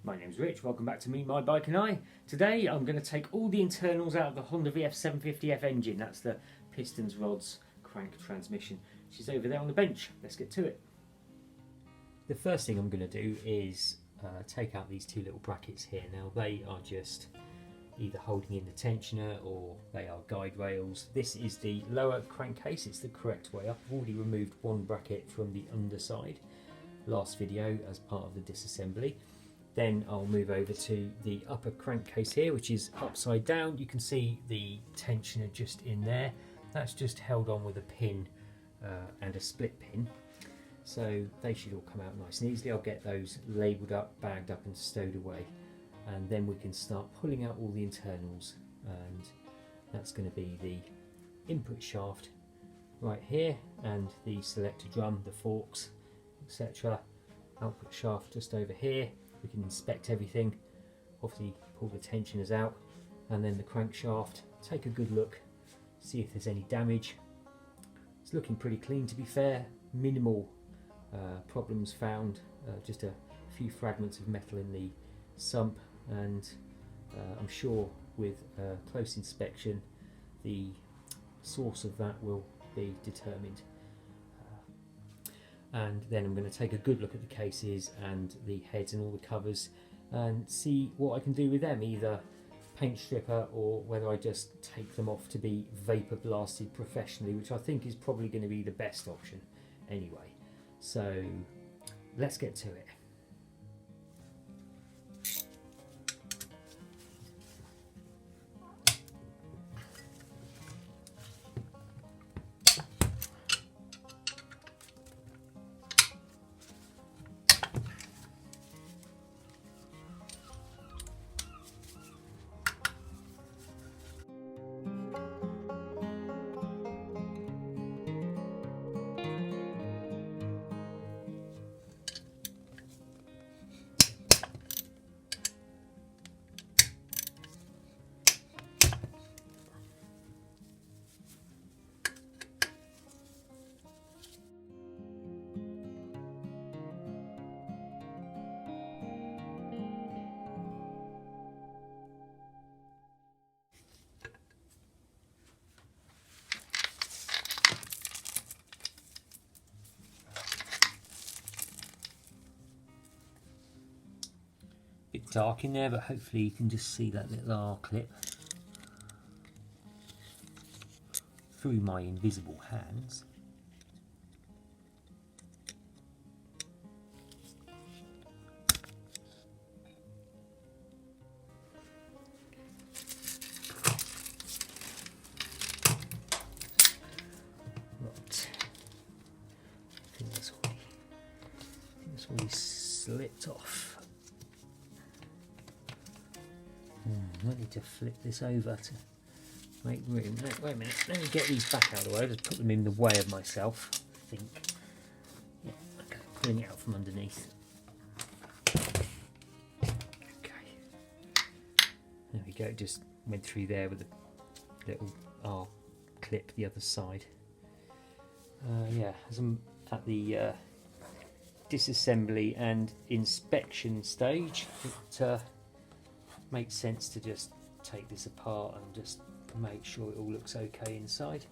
My name's Rich, welcome back to Me, My Bike and I. Today I'm going to take all the internals out of the Honda VF750F engine. That's the Pistons, rods, crank, transmission. She's over there on the bench. Let's get to it. The first thing I'm going to do is take out these two little brackets here. Now they are just either holding in the tensioner or they are guide rails. This is the lower crankcase, it's the correct way up. I've already removed one bracket from the underside last video as part of the disassembly. Then I'll move over to the upper crankcase here, which is upside down. You can see the tensioner just in there. That's just held on with a pin and a split pin. So they should all come out nice and easily. I'll get those labelled up, bagged up and stowed away. And then we can start pulling out all the internals. And that's going to be the input shaft right here and the selector drum, the forks, etc. Output shaft just over here. We can inspect everything, obviously pull the tensioners out, and then the crankshaft, take a good look, see if there's any damage. It's looking pretty clean, to be fair, minimal problems found, just a few fragments of metal in the sump, and I'm sure with close inspection the source of that will be determined. And then I'm going to take a good look at the cases and the heads and all the covers and see what I can do with them, either paint stripper or whether I just take them off to be vapor blasted professionally, which I think is probably going to be the best option anyway. So let's get to it. Bit dark in there, but hopefully you can just see that little Argh clip through my invisible hands. Right, I think that's already slipped off. I need to flip this over to make room. No, wait a minute, let me get these back out of the way. Just put them in the way of myself, I think. Yeah, okay, pulling it out from underneath. Okay. There we go, it just went through there with a little Argh clip the other side. Yeah, as I'm at the disassembly and inspection stage, it makes sense to just take this apart and just make sure it all looks okay inside.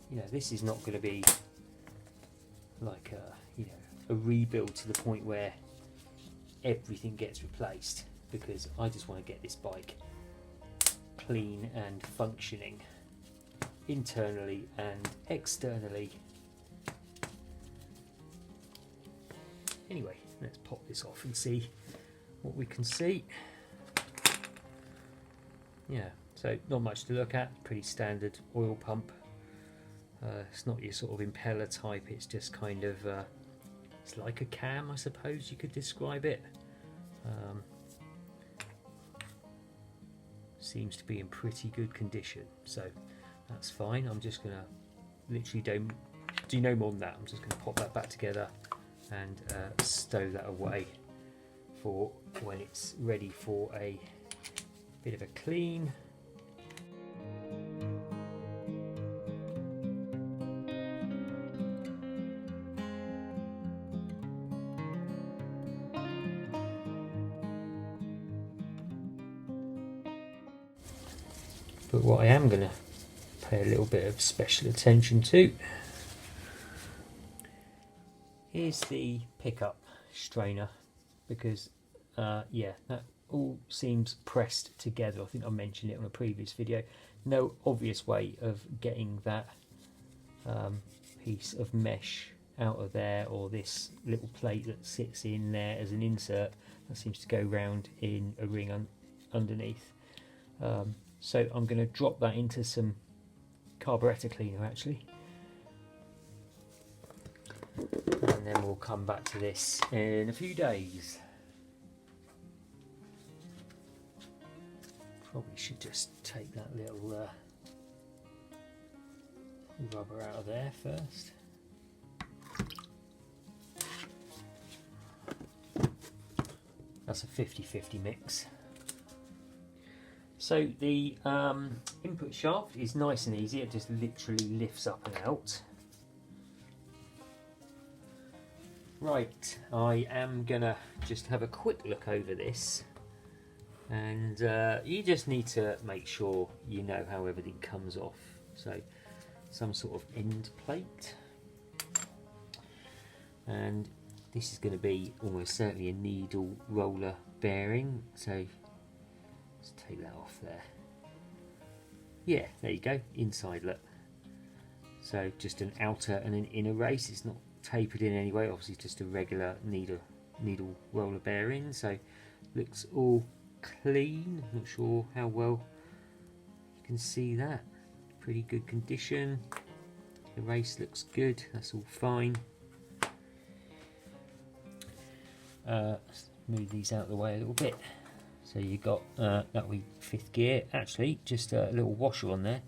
You know, this is not going to be like a rebuild to the point where everything gets replaced, because I just want to get this bike clean and functioning internally and externally. Anyway, let's pop this off and see what we can see. Yeah, so not much to look at, pretty standard oil pump. It's not your sort of impeller type, it's just kind of, it's like a cam, I suppose you could describe it. Seems to be in pretty good condition, so that's fine. I'm just going to literally do no more than that. I'm just going to pop that back together and stow that away for when it's ready for a bit of a clean. But what I am going to pay a little bit of special attention to is the pickup strainer, because yeah, that all seems pressed together. I think I mentioned it on a previous video. No obvious way of getting that piece of mesh out of there, or this little plate that sits in there as an insert that seems to go round in a ring underneath. So I'm going to drop that into some carburetor cleaner actually, and then we'll come back to this in a few days. Probably should just take that little rubber out of there first. That's a 50-50 mix. So the input shaft is nice and easy, it just literally lifts up and out. Right, I am gonna just have a quick look over this, and you just need to make sure you know how everything comes off. So some sort of end plate, and this is going to be almost certainly a needle roller bearing, so let's take that off there. Yeah, there you go, inside look. So just an outer and an inner race, it's not tapered in any way, obviously just a regular needle roller bearing, so looks all clean. Not sure how well you can see that. Pretty good condition. The race looks good, that's all fine. Let's move these out of the way a little bit. So you've got that we 5th gear, actually just a little washer on there.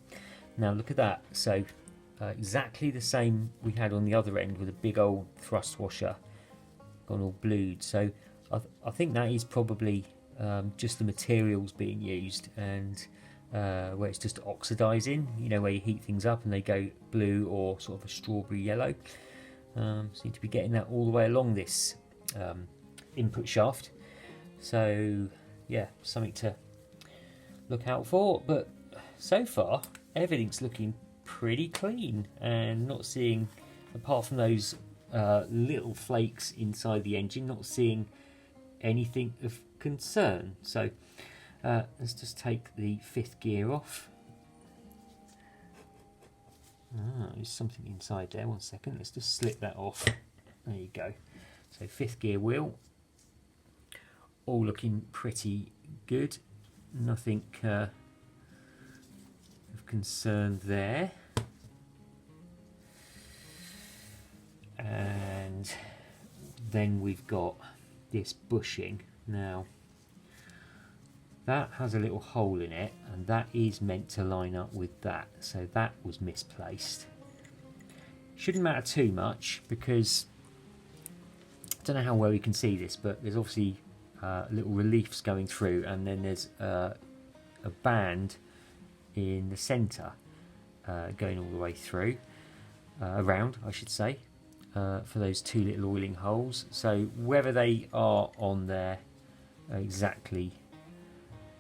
Now look at that, so exactly the same we had on the other end with a big old thrust washer, gone all blued. So I think that is probably just the materials being used, and where it's just oxidizing, you know, where you heat things up and they go blue or sort of a strawberry yellow. Seem to be getting that all the way along this input shaft, so yeah, something to look out for. But so far everything's looking pretty clean, and not seeing, apart from those little flakes inside the engine, not seeing anything of concern. So let's just take the 5th gear off. There's something inside there, 1 second, let's just slip that off. There you go. So 5th gear wheel, all looking pretty good, nothing of concern there. And then we've got this bushing. Now that has a little hole in it, and that is meant to line up with that, so that was misplaced. Shouldn't matter too much, because I don't know how well you can see this, but there's obviously little reliefs going through, and then there's a band in the centre going all the way through, around I should say, for those 2 little oiling holes. So whether they are on there exactly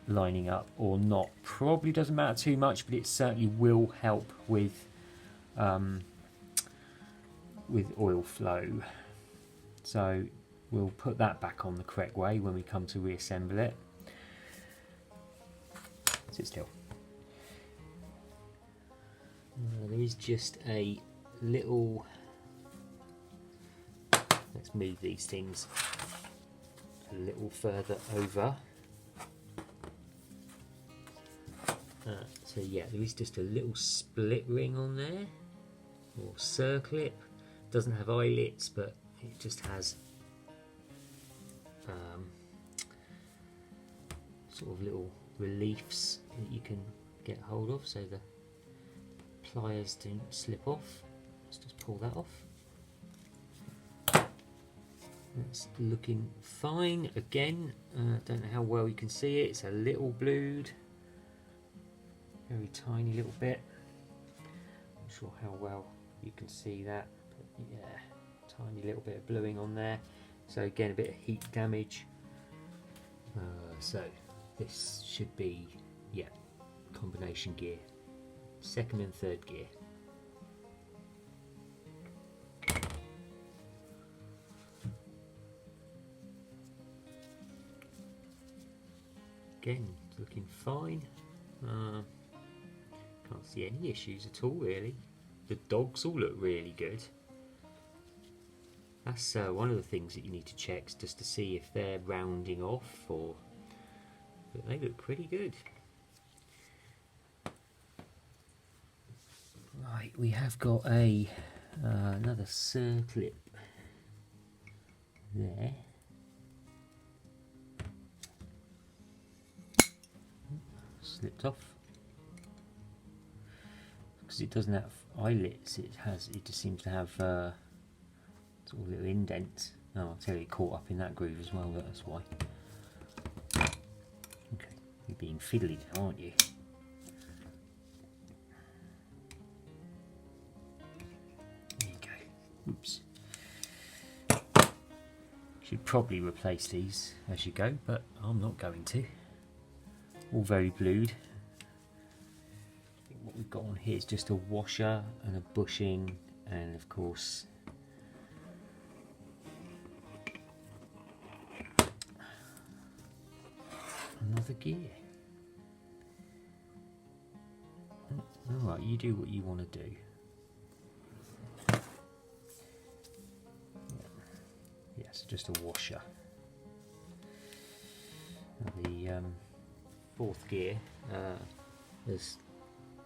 lining up or not probably doesn't matter too much, but it certainly will help with oil flow. So we'll put that back on the correct way when we come to reassemble it. Sit still. There is just a little, let's move these things a little further over. So yeah, there is just a little split ring on there, or circlip. Doesn't have eyelets, but it just has sort of little reliefs that you can get hold of, so the pliers don't slip off. Let's just pull that off. It's looking fine. Again, don't know how well you can see it. It's a little blued, very tiny little bit. Not sure how well you can see that, but yeah, tiny little bit of bluing on there. So again, a bit of heat damage. So this should be, yeah, combination gear, second and third gear. Again, looking fine. Can't see any issues at all really. The dogs all look really good. That's one of the things that you need to check, just to see if they're rounding off, or but they look pretty good. Right, we have got a another circlip there. Slipped off because it doesn't have eyelets. It just seems to have sort of little indents. Oh, I'll tell you, it caught up in that groove as well. That's why. Okay, you're being fiddly now, aren't you? There you go. Oops. Should probably replace these as you go, but I'm not going to. All very blued. I think what we've got on here is just a washer and a bushing, and of course another gear. Alright, you do what you want to do. Yeah, so just a washer. The fourth gear has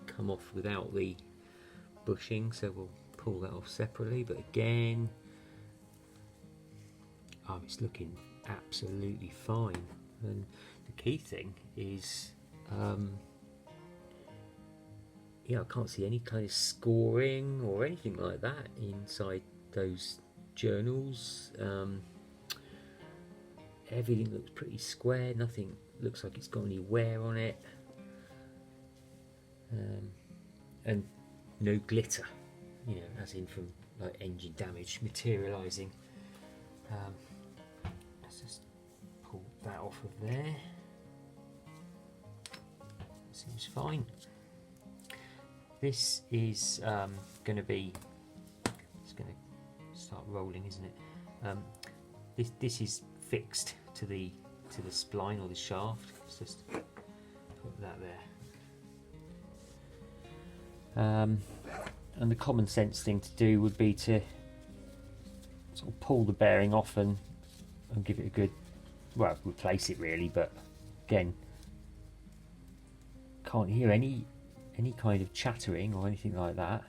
come off without the bushing, so we'll pull that off separately, but again, it's looking absolutely fine. And the key thing is yeah, I can't see any kind of scoring or anything like that inside those journals. Everything looks pretty square, nothing looks like it's got any wear on it, and no glitter, you know, as in from like engine damage materialising. Let's just pull that off of there. Seems fine. This is going to be, it's going to start rolling, isn't it? This is fixed to the spline or the shaft. Let's just put that there. And the common sense thing to do would be to sort of pull the bearing off and give it a good, well, replace it really, but again, can't hear any kind of chattering or anything like that.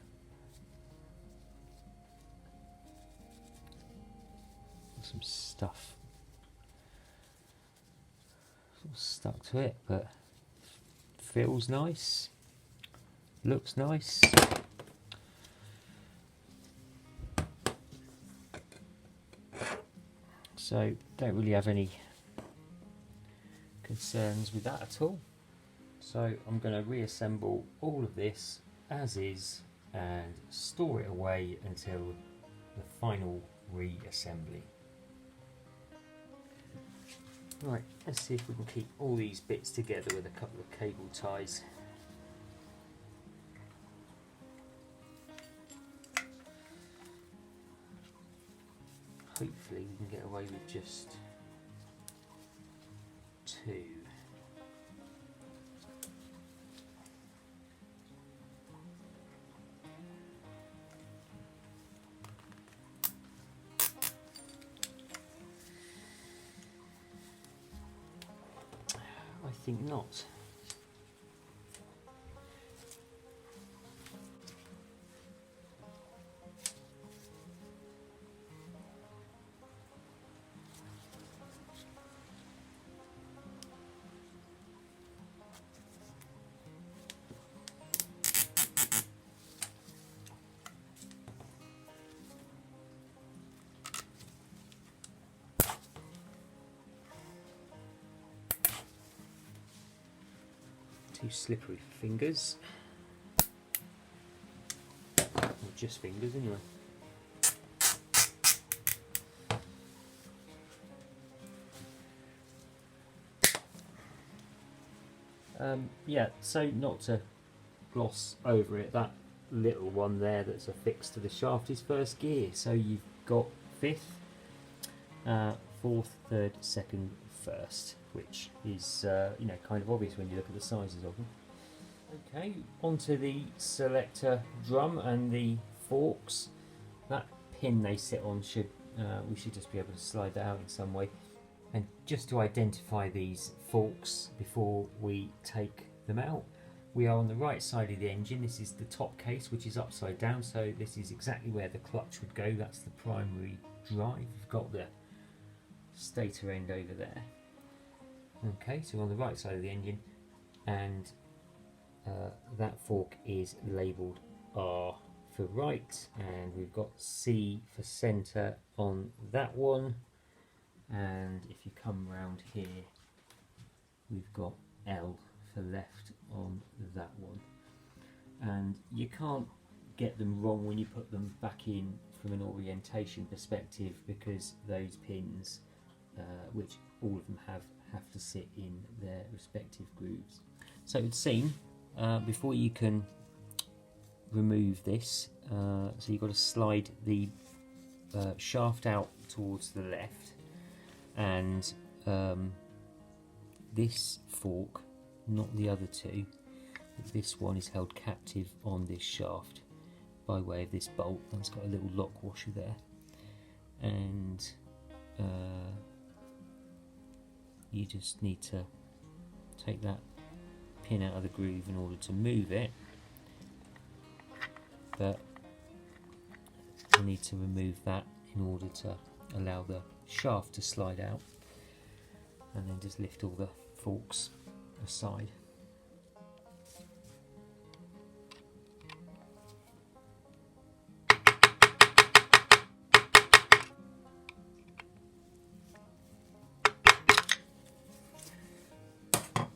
Some stuff sort of stuck to it, but feels nice, looks nice. So don't really have any concerns with that at all. So I'm going to reassemble all of this as is and store it away until the final reassembly. Right, let's see if we can keep all these bits together with a couple of cable ties. Hopefully we can get away with just two. I think not. Too slippery for fingers, or just fingers anyway. Yeah, so not to gloss over it, that little one there that's affixed to the shaft is first gear. So you've got fifth, fourth, third, second, first, which is you know, kind of obvious when you look at the sizes of them. Okay, onto the selector drum and the forks. That pin they sit on should we should just be able to slide that out in some way. And just to identify these forks before we take them out, we are on the right side of the engine. This is the top case, which is upside down, so this is exactly where the clutch would go. That's the primary drive. We've got the stator end over there. Okay, so we're on the right side of the engine, and that fork is labelled R for right, and we've got C for centre on that one. And if you come round here, we've got L for left on that one. And you can't get them wrong when you put them back in from an orientation perspective, because those pins, which all of them have to sit in their respective grooves. So it would seem, before you can remove this, so you've got to slide the shaft out towards the left, and this fork, not the other two, but this one is held captive on this shaft by way of this bolt. That's got a little lock washer there, and you just need to take that pin out of the groove in order to move it, but you need to remove that in order to allow the shaft to slide out, and then just lift all the forks aside.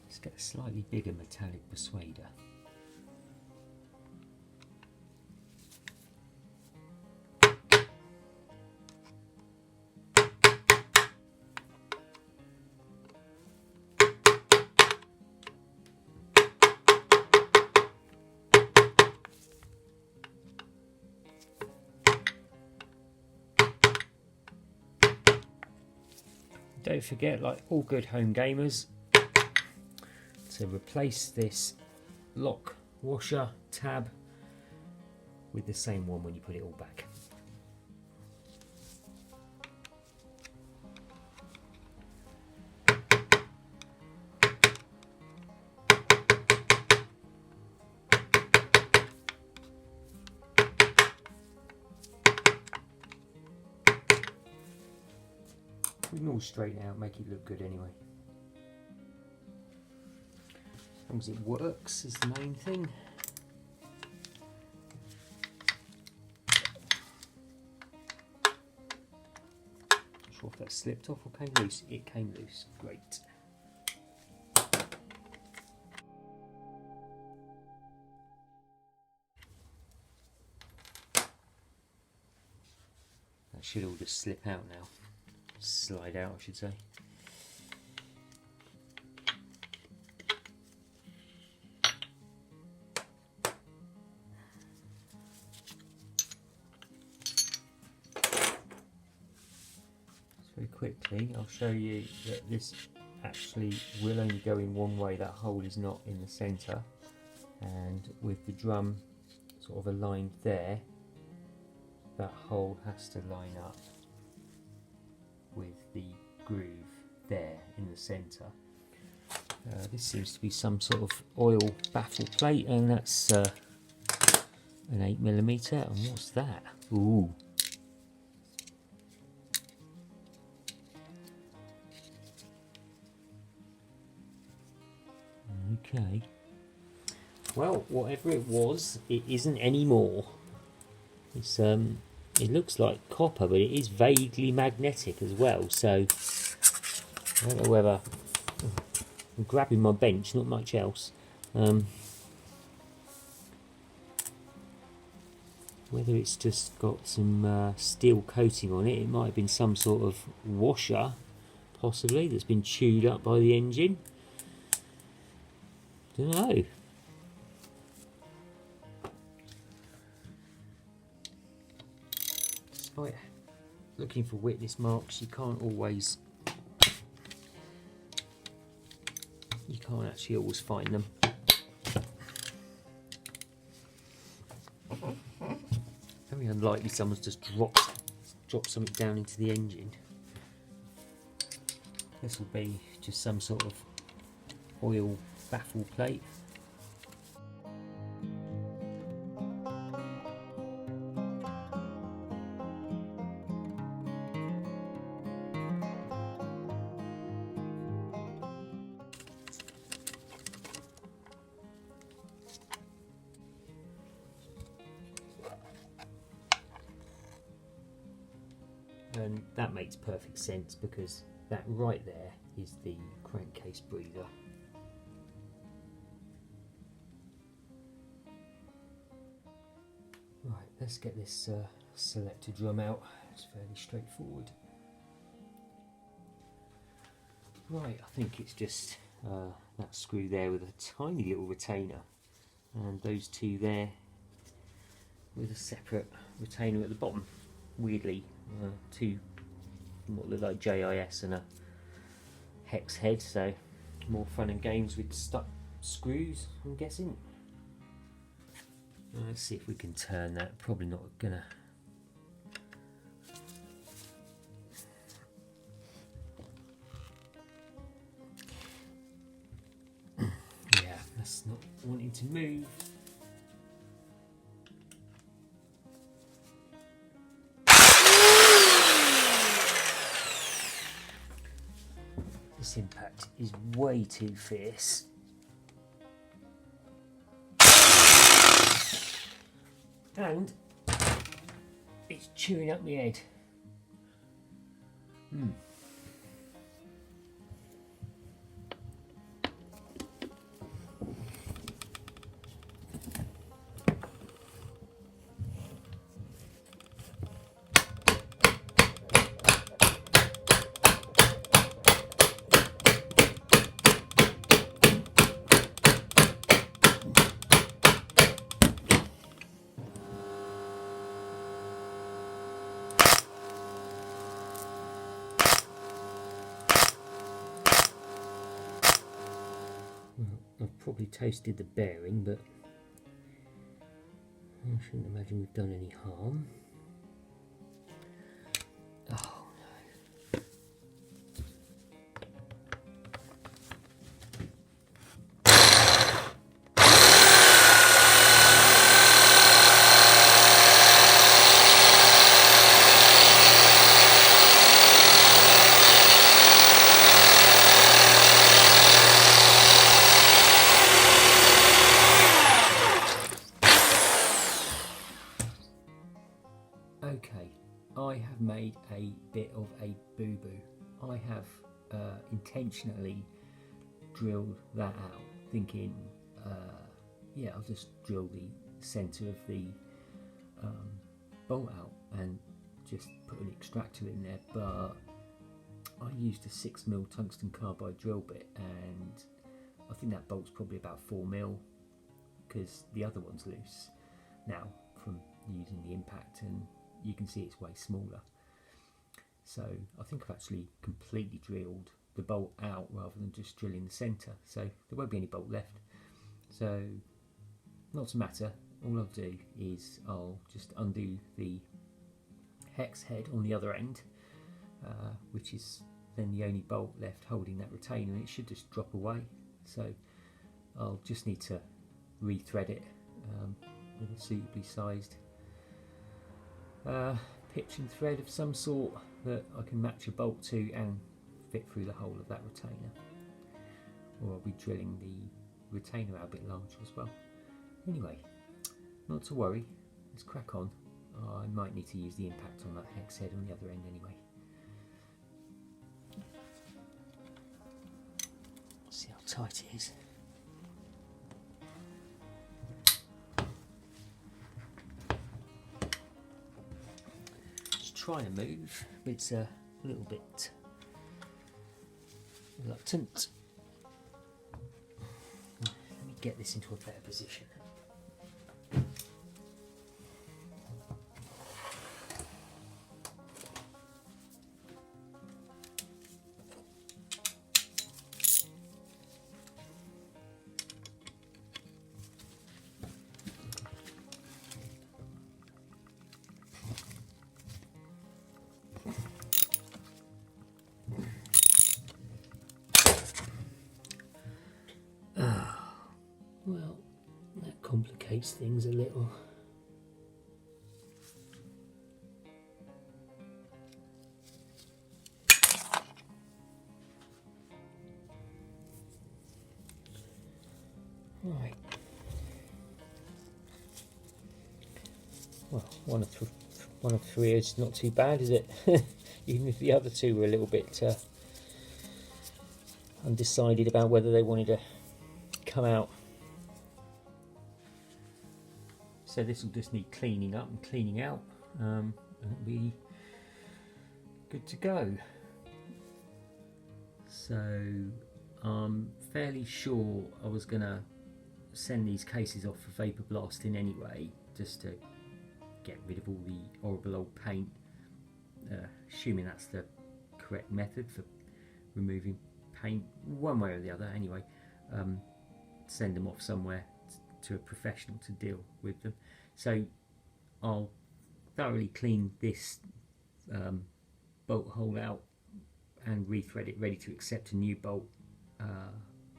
Let's get a slightly bigger metallic persuader. Don't forget, like all good home gamers, to replace this lock washer tab with the same one when you put it all back. We can all straighten out, make it look good anyway. As long as it works is the main thing. Not sure if that slipped off or came loose. It came loose. Great. That should all just slip out now. Slide out, I should say. Very quickly, I'll show you that this actually will only go in one way. That hole is not in the centre, and with the drum sort of aligned there, that hole has to line up with the groove there in the centre. This seems to be some sort of oil baffle plate, and that's an 8mm. And what's that? Ooh. Okay. Well, whatever it was, it isn't anymore. It's it looks like copper, but it is vaguely magnetic as well, so I don't know whether I'm grabbing my bench, not much else. Whether it's just got some steel coating on it. It might have been some sort of washer, possibly, that's been chewed up by the engine. don't know. Despite looking for witness marks, you can't actually always find them. Very unlikely someone's just dropped something down into the engine. This will be just some sort of oil baffle plate. And that makes perfect sense because that right there is the crankcase breather. Right, let's get this selector drum out. It's fairly straightforward. Right, I think it's just that screw there with a tiny little retainer, and those two there with a separate retainer at the bottom. Weirdly, two what look like JIS and a hex head, so more fun and games with stuck screws, I'm guessing. Let's see if we can turn that. Probably not gonna. Yeah, that's not wanting to move. This impact is way too fierce. And it's chewing up my head. I've probably toasted the bearing, but I shouldn't imagine we've done any harm. Oh no. Okay, I have made a bit of a boo-boo. I have intentionally drilled that out, thinking, yeah, I'll just drill the centre of the bolt out and just put an extractor in there, but I used a 6mm tungsten carbide drill bit, and I think that bolt's probably about 4mm because the other one's loose now from using the impact, and you can see it's way smaller. So I think I've actually completely drilled the bolt out rather than just drilling the centre, so there won't be any bolt left. So not to matter, all I'll do is I'll just undo the hex head on the other end, which is then the only bolt left holding that retainer, and it should just drop away. So I'll just need to rethread it with a suitably sized pitch and thread of some sort that I can match a bolt to and fit through the hole of that retainer, or I'll be drilling the retainer out a bit larger as well. Anyway, not to worry, let's crack on. I might need to use the impact on that hex head on the other end anyway. See how tight it is. Trying to move, but it's a little bit reluctant. Let me get this into a better position. Well, that complicates things a little. Right. Well, one of three is not too bad, is it? Even if the other two were a little bit undecided about whether they wanted to come out. So this will just need cleaning up and cleaning out, and it'll be good to go. So I'm fairly sure I was going to send these cases off for vapor blasting anyway, just to get rid of all the horrible old paint, assuming that's the correct method for removing paint, one way or the other anyway. Send them off somewhere to a professional to deal with them. So I'll thoroughly clean this bolt hole out and rethread it ready to accept a new bolt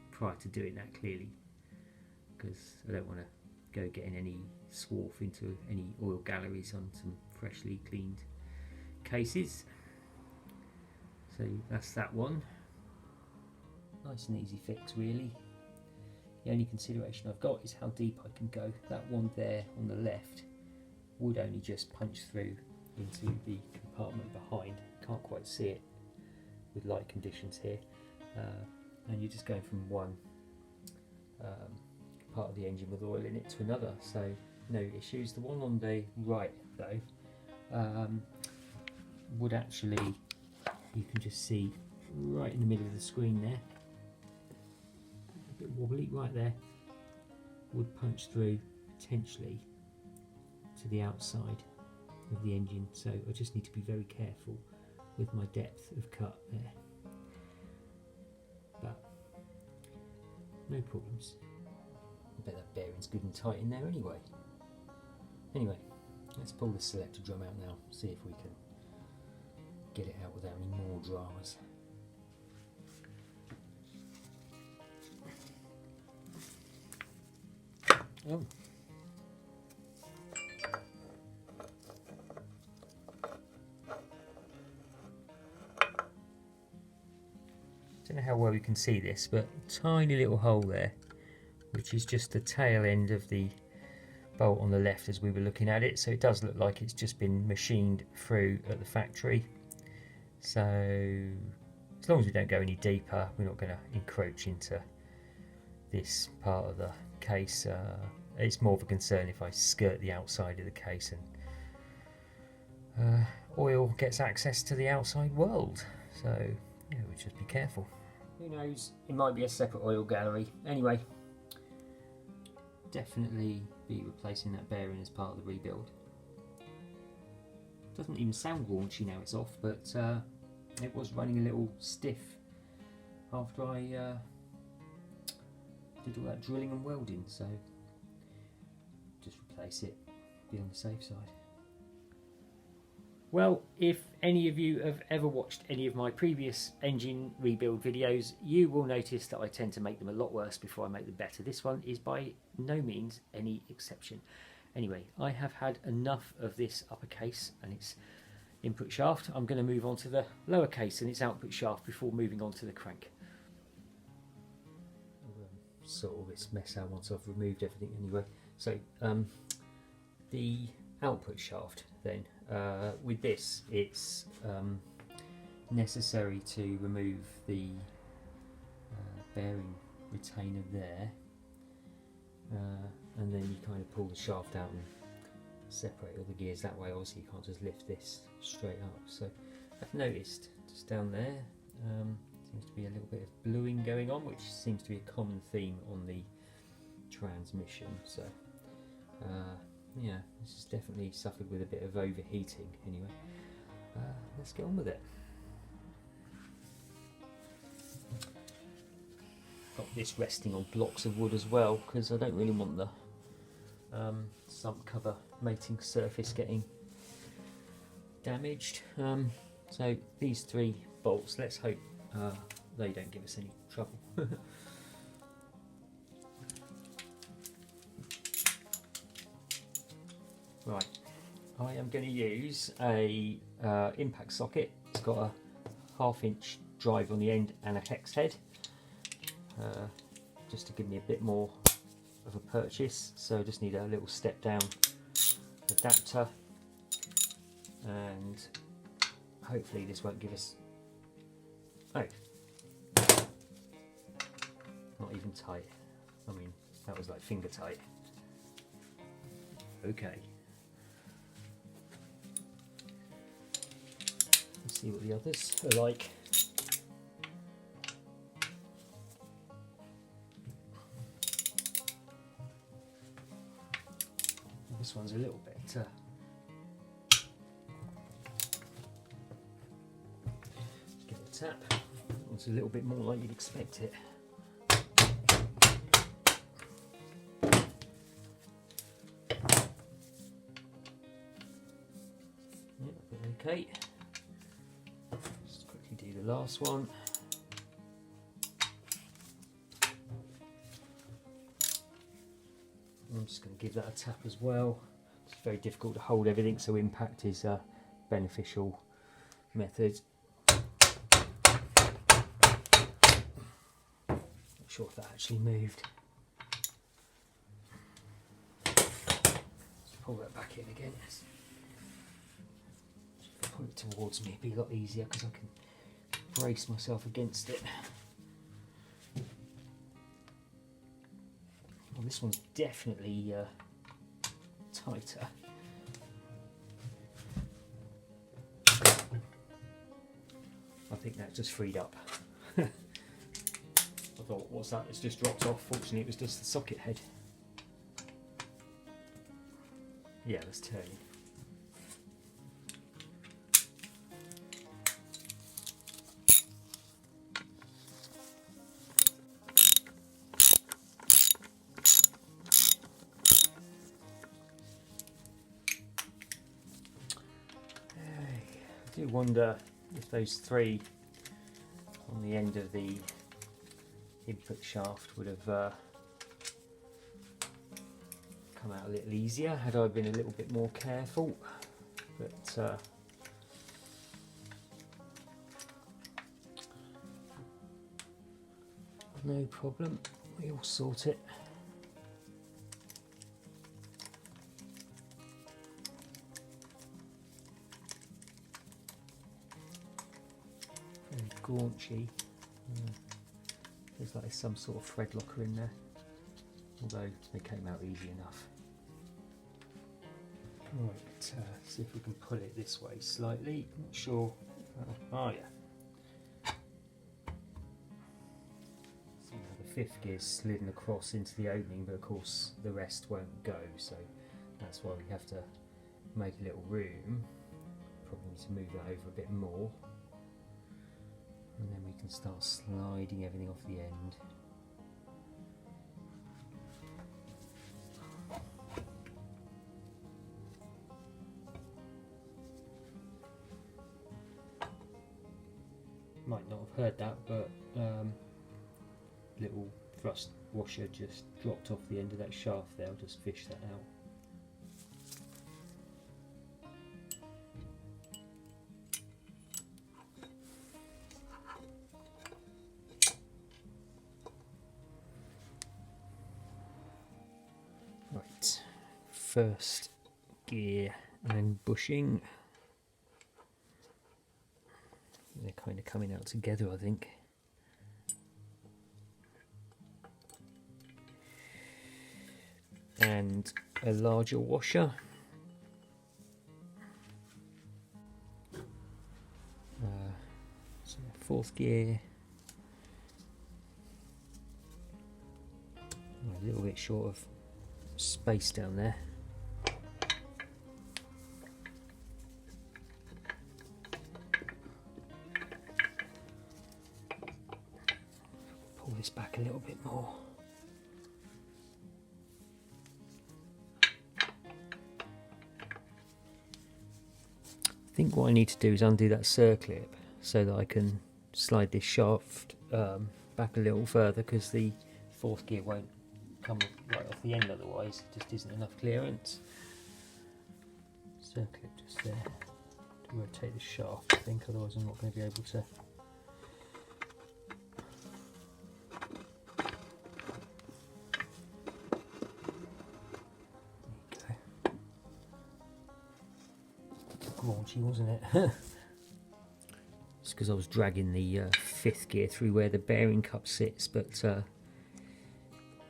prior to doing that, clearly, because I don't want to go getting any swarf into any oil galleries on some freshly cleaned cases. So that's that one. Nice and easy fix, really. The only consideration I've got is how deep I can go. That one there on the left would only just punch through into the compartment behind. Can't quite see it with light conditions here. And you're just going from one part of the engine with oil in it to another, so no issues. The one on the right though would actually, you can just see right in the middle of the screen there, a bit wobbly right there, would punch through potentially to the outside of the engine, so I just need to be very careful with my depth of cut there, but no problems. I bet that bearing's good and tight in there anyway. Anyway, let's pull the selector drum out now, see if we can get it out without any more dramas. Oh. Don't know how well you can see this, but tiny little hole there, which is just the tail end of the bolt on the left as we were looking at it, so it does look like it's just been machined through at the factory. So as long as we don't go any deeper, we're not going to encroach into this part of the case. It's more of a concern if I skirt the outside of the case and oil gets access to the outside world, so yeah, we'll just be careful. Who knows, it might be a separate oil gallery. Anyway, definitely be replacing that bearing as part of the rebuild. Doesn't even sound raunchy now it's off, but it was running a little stiff after I did all that drilling and welding, so just replace it, be on the safe side. Well, if any of you have ever watched any of my previous engine rebuild videos, you will notice that I tend to make them a lot worse before I make them better. This one is by no means any exception. Anyway, I have had enough of this upper case and its input shaft. I'm going to move on to the lower case and its output shaft before moving on to the crank. I'll sort all this mess out once I've removed everything anyway. So, the output shaft then, with this it's necessary to remove the bearing retainer there, and then you kind of pull the shaft out and separate all the gears that way. Obviously you can't just lift this straight up, so I've noticed just down there seems to be a little bit of bluing going on, which seems to be a common theme on the transmission, so yeah, this has definitely suffered with a bit of overheating anyway. Let's get on with it. Got this resting on blocks of wood as well, because I don't really want the sump cover mating surface getting damaged. So these 3 bolts, let's hope they don't give us any trouble. Right, I am going to use a impact socket. It's got a 1/2 inch drive on the end and a hex head, just to give me a bit more of a purchase. So I just need a little step down adapter, and hopefully this won't give us, oh, not even tight. I mean, that was like finger tight. Okay. Let's see what the others are like. This one's a little bit give it a tap. It's a little bit more like you'd expect it. Yeah, okay. Just quickly do the last one. I'm just going to give that a tap as well. It's very difficult to hold everything, so impact is a beneficial method. Not sure if that actually moved. Let's pull that back in again. If I pull it towards me, it'd be a lot easier because I can brace myself against it. Well, this one's definitely tighter. I think that just freed up. I thought, what's that? It's just dropped off. Fortunately, it was just the socket head. Yeah, let's turn it. I do wonder if those 3 on the end of the input shaft would have come out a little easier had I been a little bit more careful, but no problem, we'll sort it. Very gaunchy. Feels like there's some sort of thread locker in there, although they came out easy enough. Right, see if we can pull it this way slightly. Not sure. Oh yeah. So now the 5th gear's slidden across into the opening, but of course the rest won't go, so that's why we have to make a little room. Probably need to move that over a bit more. And then we can start sliding everything off the end. Might not have heard that, but little thrust washer just dropped off the end of that shaft there. I'll just fish that out. Right, 1st gear and bushing. They're kind of coming out together, I think. And a larger washer. So 4th gear. a little bit short of space down there. Pull this back a little bit more. I think what I need to do is undo that circlip so that I can slide this shaft back a little further, because the fourth gear won't come right off the end otherwise, it just isn't enough clearance. Circlip just there to rotate the shaft, I think, otherwise I'm not going to be able to. Raunchy, wasn't it? It's because I was dragging the fifth gear through where the bearing cup sits, but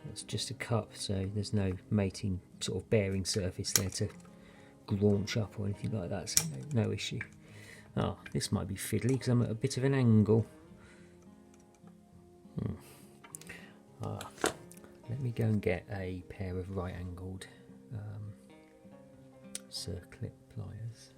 it's just a cup, so there's no mating sort of bearing surface there to graunch up or anything like that, so no issue. Ah, this might be fiddly because I'm at a bit of an angle. Let me go and get a pair of right angled circlip pliers.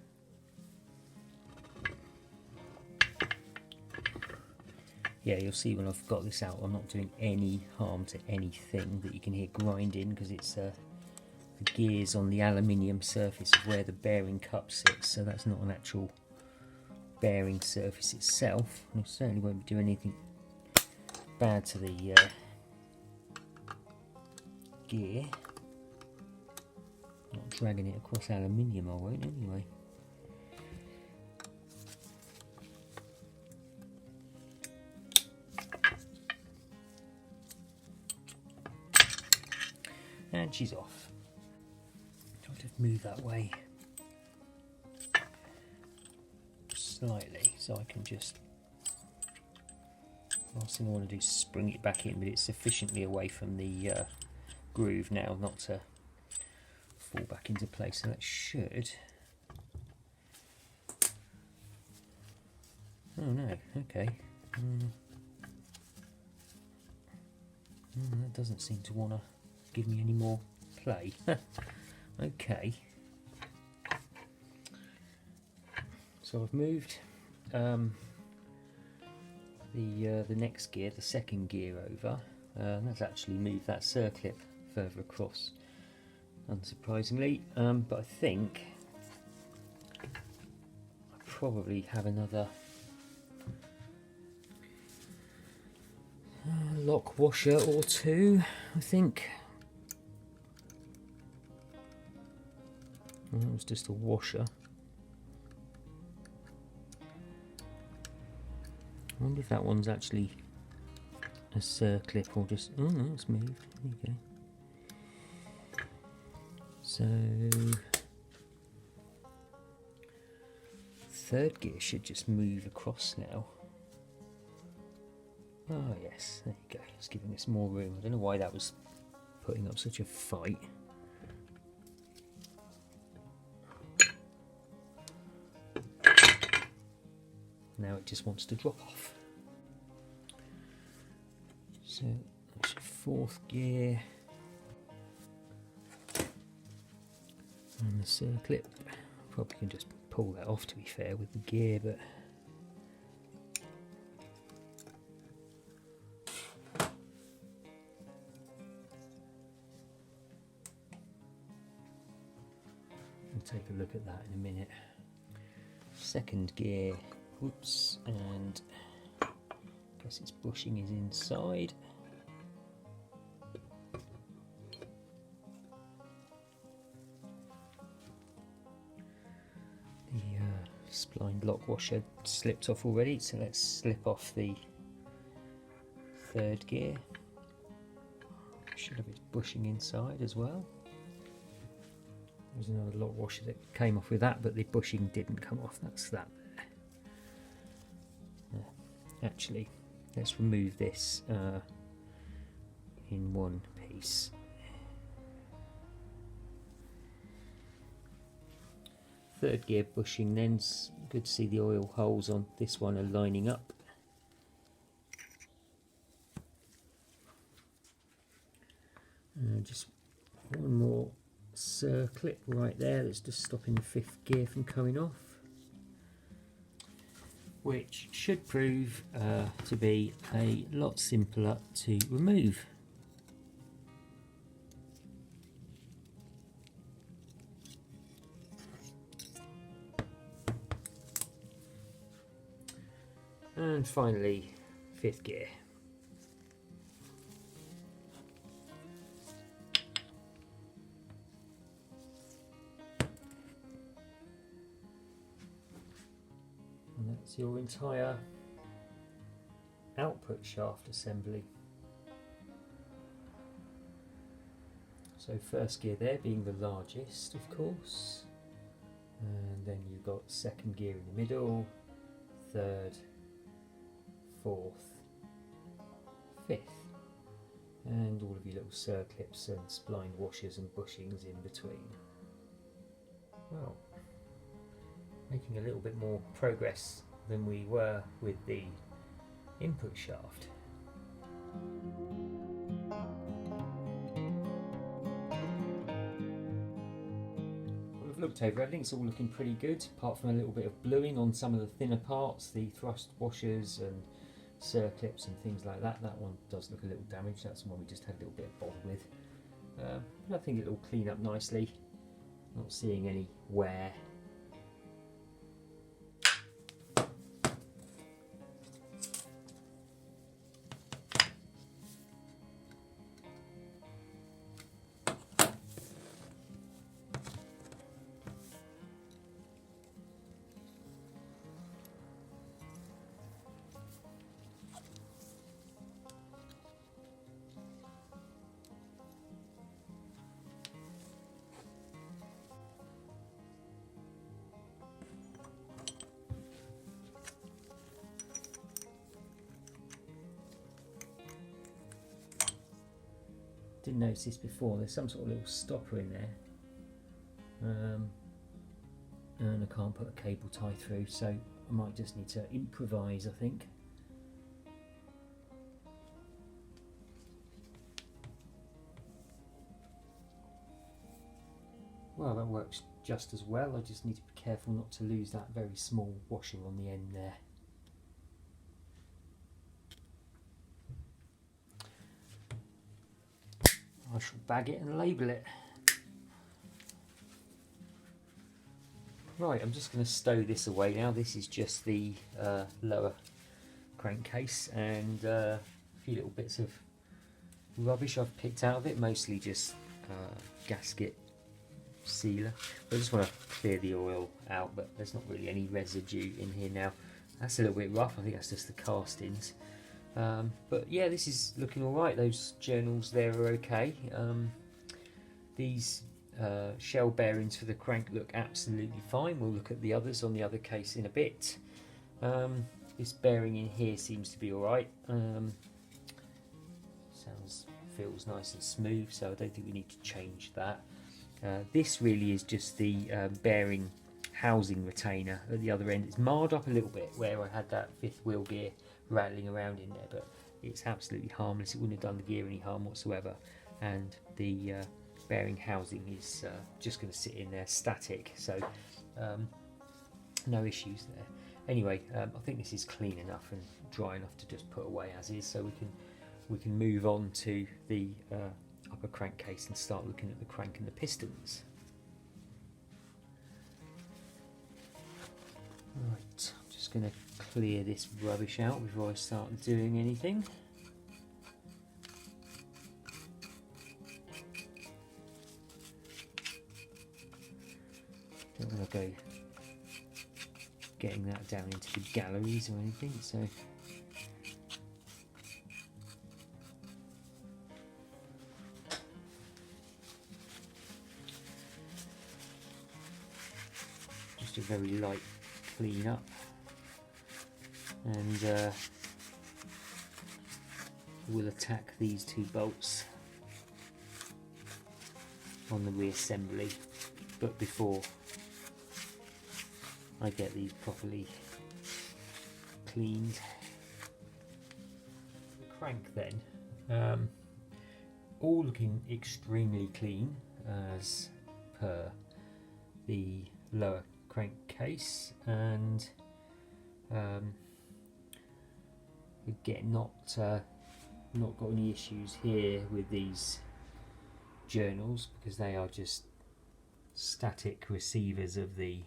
Yeah, you'll see when I've got this out, I'm not doing any harm to anything that you can hear grinding, because it's the gears on the aluminium surface of where the bearing cup sits, so that's not an actual bearing surface itself. I certainly won't be doing anything bad to the gear. Not dragging it across aluminium, I won't anyway. And she's off. Try to move that way slightly so I can just. Last thing I want to do is spring it back in, but it's sufficiently away from the groove now not to fall back into place, so that should. Oh no, okay. That doesn't seem to want to give me any more play. Okay. So I've moved the next gear, the second gear, over. That's actually moved that circlip further across, unsurprisingly. But I think I probably have another lock washer or two, I think. That was just a washer. I wonder if that one's actually a circlip or just. Oh no, it's moved. There you go. So third gear should just move across now. Oh yes, there you go. It's giving us more room. I don't know why that was putting up such a fight. Now it just wants to drop off. So that's your fourth gear. And the circlip. Probably can just pull that off, to be fair, with the gear, but we'll take a look at that in a minute. Second gear. Whoops, and I guess its bushing is inside. The splined lock washer slipped off already, so let's slip off the third gear. Should have its bushing inside as well. There's another lock washer that came off with that, but the bushing didn't come off. That's that. Actually, let's remove this in one piece. Third gear bushing, then good to see the oil holes on this one are lining up. Just one more circlip right there, that's just stopping the 5th gear from coming off, which should prove to be a lot simpler to remove. And finally, 5th gear. And that's your entire output shaft assembly. So 1st gear there being the largest, of course, and then you've got 2nd gear in the middle, 3rd, 4th, 5th, and all of your little circlips and splined washers and bushings in between. Well, making a little bit more progress than we were with the input shaft. I've looked over everything, it's all looking pretty good, apart from a little bit of bluing on some of the thinner parts, the thrust washers and circlips and things like that. That one does look a little damaged, that's the one we just had a little bit of bother with. But I think it'll clean up nicely, not seeing any wear. Didn't notice this before, there's some sort of little stopper in there, and I can't put a cable tie through, so I might just need to improvise, I think. Well, that works just as well, I just need to be careful not to lose that very small washer on the end there. I shall bag it and label it. Right, I'm just going to stow this away now. This is just the lower crankcase and a few little bits of rubbish I've picked out of it, mostly just gasket sealer. I just want to clear the oil out, but there's not really any residue in here now. That's a little bit rough, I think that's just the castings. But yeah, this is looking alright, those journals there are okay. These shell bearings for the crank look absolutely fine. We'll look at the others on the other case in a bit. This bearing in here seems to be alright. Feels nice and smooth, so I don't think we need to change that. This really is just the bearing housing retainer at the other end. It's marred up a little bit where I had that 5th wheel gear rattling around in there, but it's absolutely harmless. It wouldn't have done the gear any harm whatsoever, and the bearing housing is just going to sit in there static, so no issues there. Anyway, I think this is clean enough and dry enough to just put away as is, so we can move on to the upper crankcase and start looking at the crank and the pistons. Right, I'm just going to clear this rubbish out before I start doing anything. Don't want to go getting that down into the galleries or anything, so just a very light clean up, and we'll attack these 2 bolts on the reassembly, but before I get these properly cleaned. The crank then, all looking extremely clean as per the lower crankcase, and again not got any issues here with these journals, because they are just static receivers of the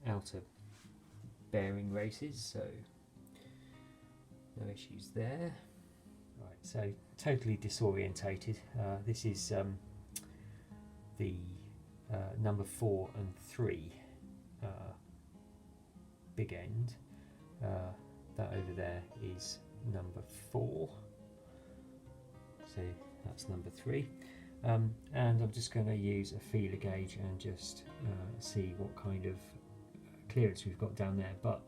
outer bearing races, so no issues there. Right, so totally disorientated. This is the number 4 and 3 big end. That over there is number 4, so that's number 3. And I'm just going to use a feeler gauge and just see what kind of clearance we've got down there, but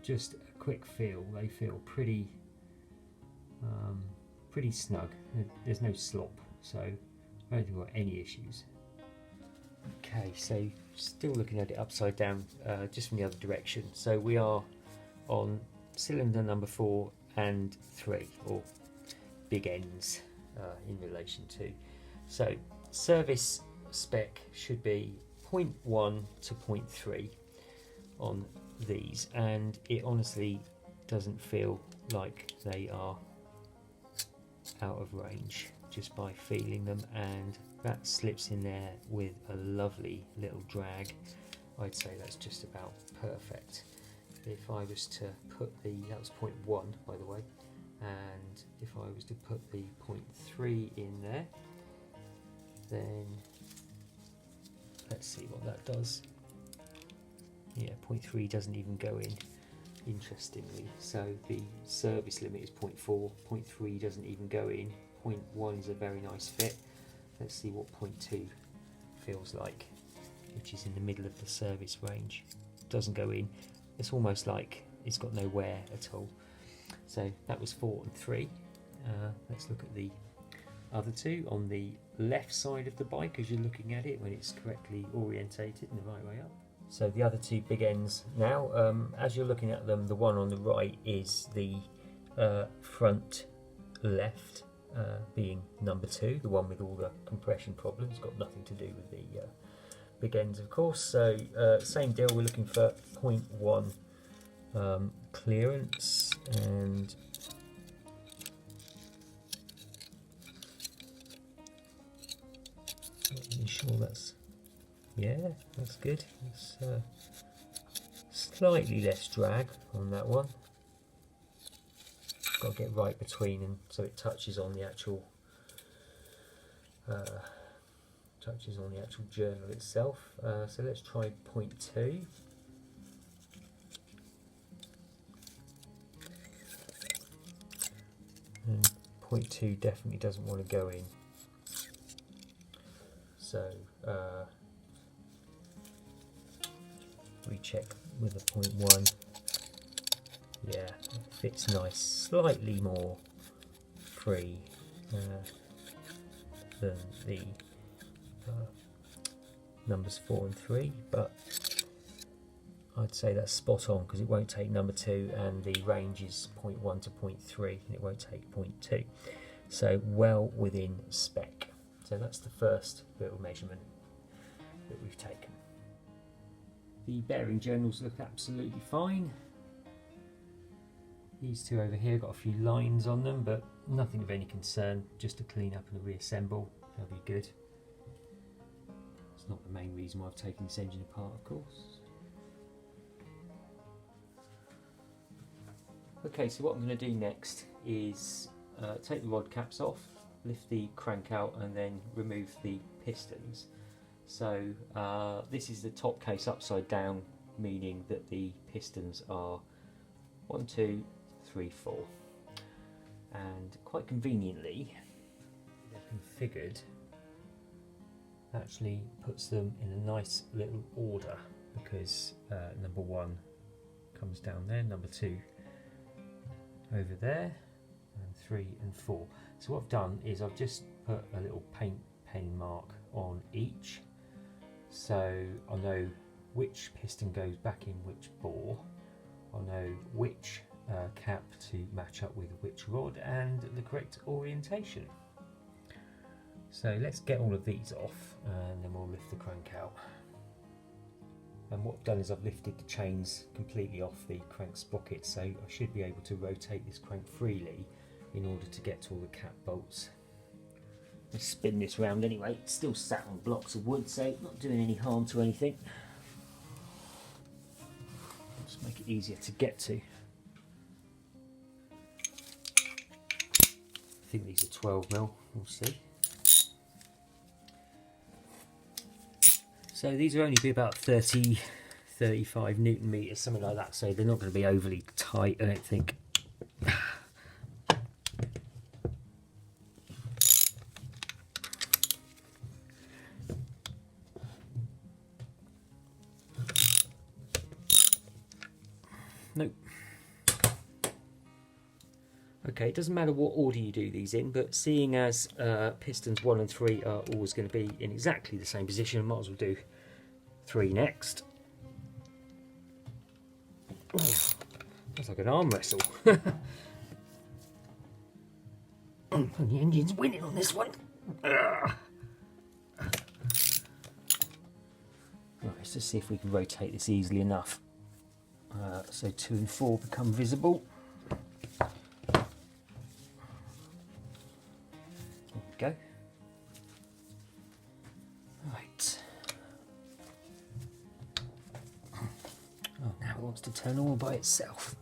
just a quick feel, they feel pretty snug. There's no slop, so I don't think we've got any issues. Okay, so still looking at it upside down, just from the other direction. So we are on cylinder number 4 and 3, or big ends in relation to. So service spec should be 0.1 to 0.3 on these, and it honestly doesn't feel like they are out of range just by feeling them, and that slips in there with a lovely little drag. I'd say that's just about perfect. If I was to put the, that was 0.1 by the way, and if I was to put the 0.3 in there, then let's see what that does. Yeah, 0.3 doesn't even go in, interestingly. So the service limit is 0.4, 0.3 doesn't even go in, 0.1 is a very nice fit. Let's see what 0.2 feels like, which is in the middle of the service range. Doesn't go in. It's almost like it's got no wear at all. So that was 4 and 3. Let's look at the other two on the left side of the bike as you're looking at it when it's correctly orientated in the right way up. So the other two big ends now, as you're looking at them, the one on the right is the front left, being number 2, the one with all the compression problems, got nothing to do with the big ends of course. So same deal, we're looking for 0.1 clearance, and not really sure that's, yeah, that's good. It's slightly less drag on that one. Got to get right between, and so it touches on the actual journal itself. So let's try 0.2. And 0.2 definitely doesn't want to go in. So recheck with a 0.1. Yeah, it fits nice, slightly more free than the numbers 4 and 3, but I'd say that's spot on because it won't take number 2, and the range is 0.1 to 0.3, and it won't take 0.2. So well within spec. So that's the first little measurement that we've taken. The bearing journals look absolutely fine. These two over here got a few lines on them, but nothing of any concern, just to clean up and reassemble, they'll be good. It's not the main reason why I've taken this engine apart, of course. Okay, so what I'm going to do next is take the rod caps off, lift the crank out, and then remove the pistons. So this is the top case upside down, meaning that the pistons are 1, 2, 3, 4, and quite conveniently they're configured, actually puts them in a nice little order, because number 1 comes down there, number 2 over there, and 3 and 4. So what I've done is I've just put a little paint pen mark on each, so I know which piston goes back in which bore, I know which cap to match up with which rod and the correct orientation. So let's get all of these off and then we'll lift the crank out. And what I've done is I've lifted the chains completely off the crank sprocket, so I should be able to rotate this crank freely in order to get to all the cap bolts. Let's spin this round anyway. It's still sat on blocks of wood, so not doing any harm to anything. Just make it easier to get to. I think these are 12mm, we'll see. So these will only be about 30, 35 Newton meters, something like that, so they're not going to be overly tight, I don't think. Nope. Okay, it doesn't matter what order you do these in, but seeing as pistons 1 and 3 are always going to be in exactly the same position, I might as well do 3 next. Oh, that's like an arm wrestle. The engine's winning on this one. Right, let's just see if we can rotate this easily enough. So 2 and 4 become visible. Go. Right. Oh, now it wants to turn all by itself.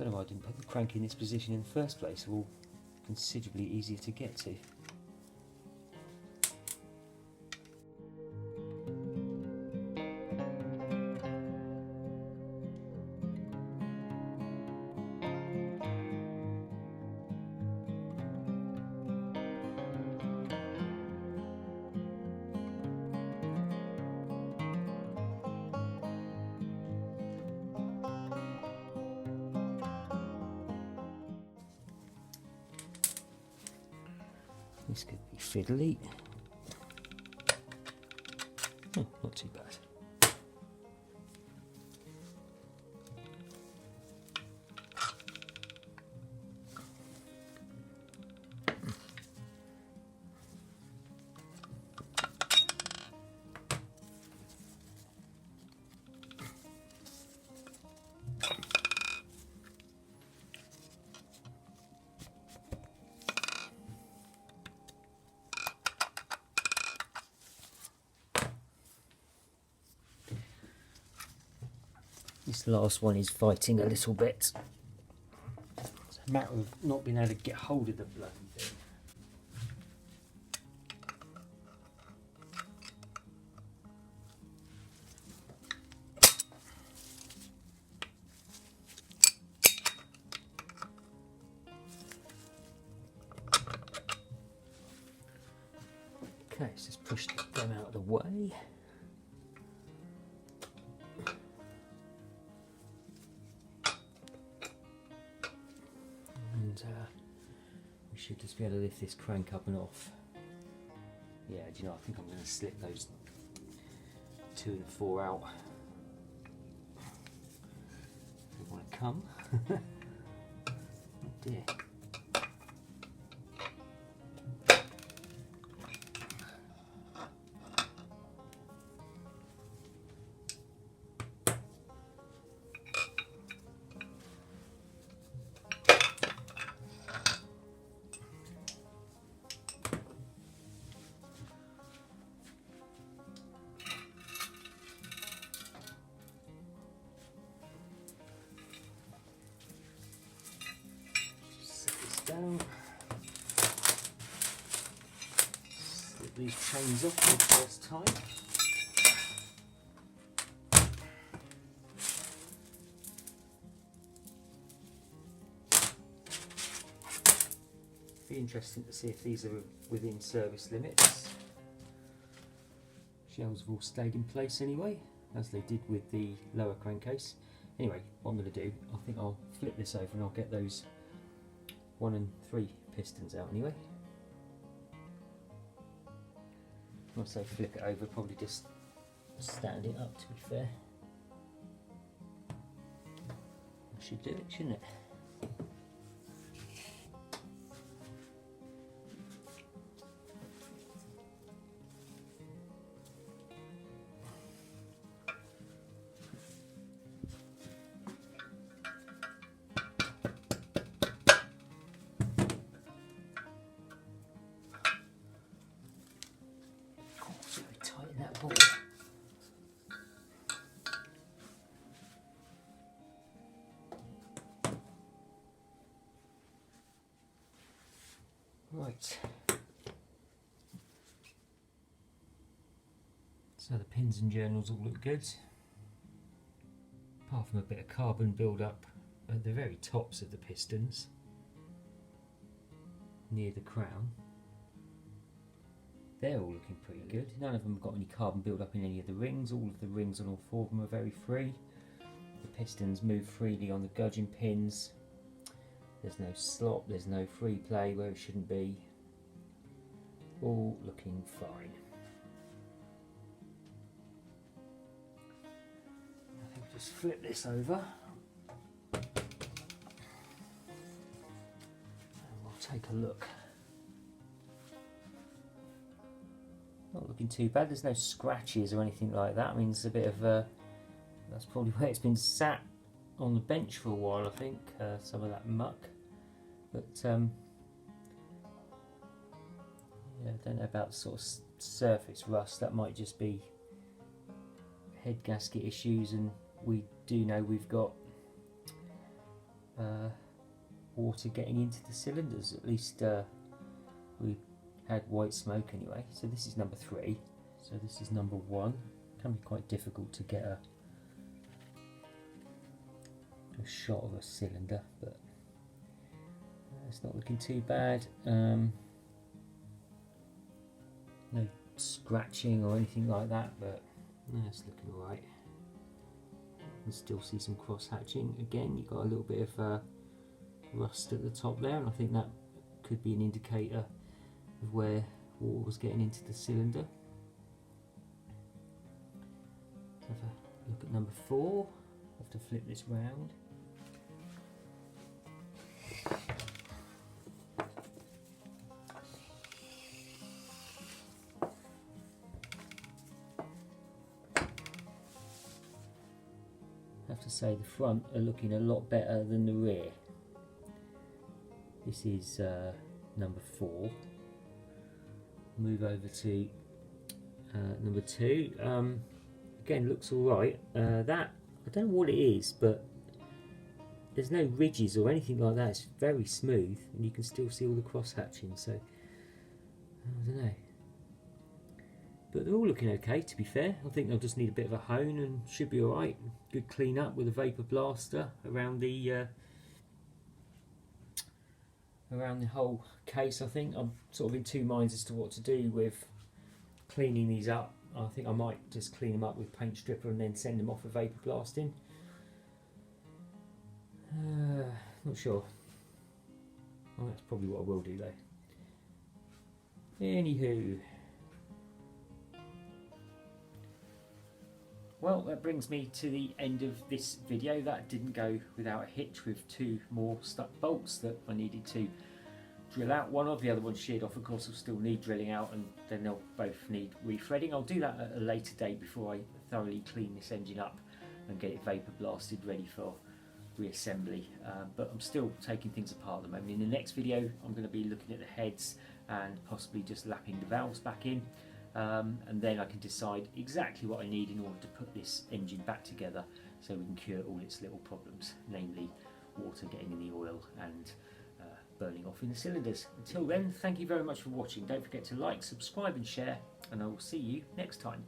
I don't know why I didn't put the crank in this position in the first place, they're all considerably easier to get to. This could be fiddly. Oh, not too bad. This last one is fighting a little bit. It's a matter of not being able to get hold of the bloody thing. Okay, let's just push them out of the way. We should just be able to lift this crank up and off. Yeah, do you know, I think I'm going to slip those 2 and 4 out. They want to come. Oh dear. Down. Slip these chains off for the first time. Be interesting to see if these are within service limits. Shells have all stayed in place anyway, as they did with the lower crankcase. Anyway, what I'm going to do, I think I'll flip this over and I'll get those 1 and 3 pistons out anyway. When I say flip it over, probably just stand it up, to be fair. I should do it, shouldn't it? Tighten that ball. Right, so the pins and journals all look good, apart from a bit of carbon build up at the very tops of the pistons near the crown. They're all looking pretty good. None of them have got any carbon build up in any of the rings. All of the rings on all 4 of them are very free. The pistons move freely on the gudgeon pins. There's no slop, there's no free play where it shouldn't be. All looking fine. I think we'll just flip this over. And we'll take a look. Not looking too bad, there's no scratches or anything like that. I mean, it's a bit of that's probably where it's been sat on the bench for a while, I think, some of that muck. But yeah, I don't know about sort of surface rust. That might just be head gasket issues, and we do know we've got water getting into the cylinders. At least we had white smoke anyway. So this is number 3. So this is number 1. It can be quite difficult to get a shot of a cylinder, but it's not looking too bad. No scratching or anything like that, but no, it's looking alright. You can still see some cross hatching. Again, you've got a little bit of rust at the top there, and I think that could be an indicator of where water was getting into the cylinder. Let's have a look at number 4. I have to flip this round. I have to say the front are looking a lot better than the rear. This is number 4. Move over to number 2. Again, looks alright. That, I don't know what it is, but there's no ridges or anything like that. It's very smooth, and you can still see all the cross hatching, so I don't know. But they're all looking okay, to be fair. I think they'll just need a bit of a hone and should be alright. Good clean up with a vapor blaster around the whole case. I think I'm sort of in 2 minds as to what to do with cleaning these up. I think I might just clean them up with paint stripper and then send them off for vapor blasting. Not sure. Well, that's probably what I will do though. Anywho. Well, that brings me to the end of this video. That didn't go without a hitch, with 2 more stuck bolts that I needed to drill out. One of the other one sheared off, of course, will still need drilling out, and then they'll both need rethreading. I'll do that at a later date before I thoroughly clean this engine up and get it vapor blasted ready for reassembly. But I'm still taking things apart at the moment. In the next video, I'm going to be looking at the heads and possibly just lapping the valves back in. And then I can decide exactly what I need in order to put this engine back together so we can cure all its little problems, namely water getting in the oil and burning off in the cylinders. Until then, thank you very much for watching. Don't forget to like, subscribe and share, and I will see you next time.